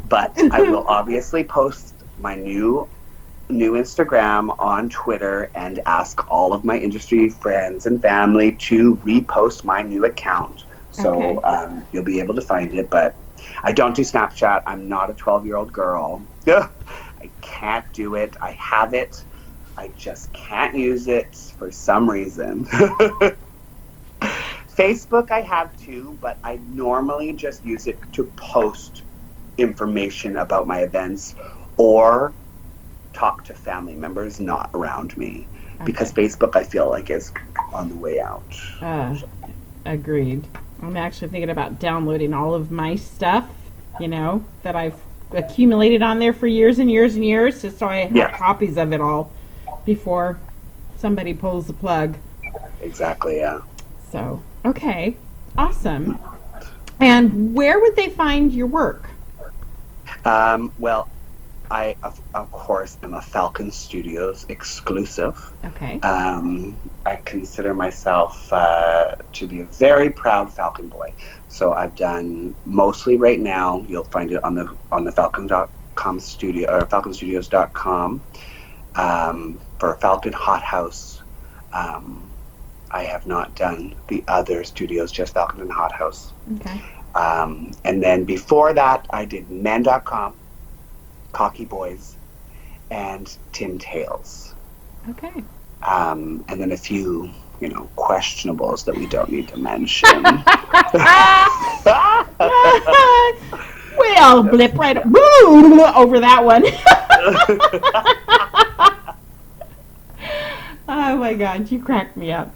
But I will obviously post my new Instagram on Twitter and ask all of my industry friends and family to repost my new account. So you'll be able to find it, but I don't do Snapchat. I'm not a 12-year-old girl. I can't do it. I have it. I just can't use it for some reason. Facebook I have too, but I normally just use it to post information about my events or talk to family members not around me, because Facebook I feel like is on the way out. Agreed. I'm actually thinking about downloading all of my stuff, that I've accumulated on there for years and years and years, just so I have copies of it all before somebody pulls the plug. Exactly, yeah. So, okay. Awesome. And where would they find your work? Well, I, of course, am a Falcon Studios exclusive. Okay. I consider myself to be a very proud Falcon boy. So I've done mostly right now, you'll find it on the Falcon.com studio, or FalconStudios.com. For Falcon Hot House, I have not done the other studios, just Falcon and Hot House. Okay. And then before that, I did Men.com, Cocky Boys, and Tin Tails. Okay. And then a few questionables that we don't need to mention. We'll blip right over that one. Oh my God, you cracked me up.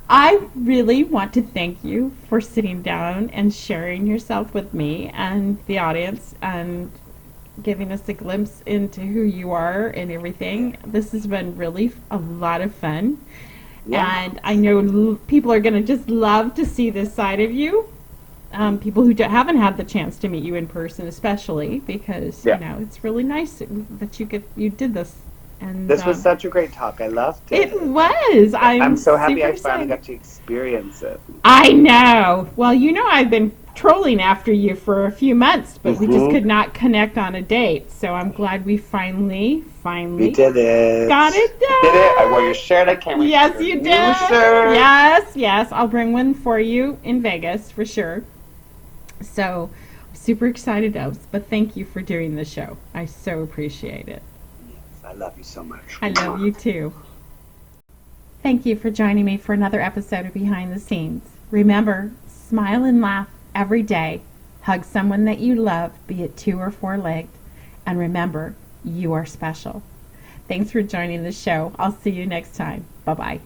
I really want to thank you for sitting down and sharing yourself with me and the audience and giving us a glimpse into who you are and everything. This has been really a lot of fun. Yeah. And I know people are going to just love to see this side of you. People who haven't had the chance to meet you in person, especially because it's really nice that you did this. And this was such a great talk. I loved it. It was. I'm so happy I excited. finally got to experience it. I know. Well, I've been trolling after you for a few months, but we just could not connect on a date. So I'm glad we finally we did it. Got it done. Did it? I wore your shirt. I can't wait. Yes, you did. Shirt. Yes. I'll bring one for you in Vegas for sure. So I'm super excited, but thank you for doing the show. I so appreciate it. Yes, I love you so much. I love you too. Thank you for joining me for another episode of Behind the Scenes. Remember, smile and laugh every day. Hug someone that you love, be it 2 or 4-legged. And remember, you are special. Thanks for joining the show. I'll see you next time. Bye-bye.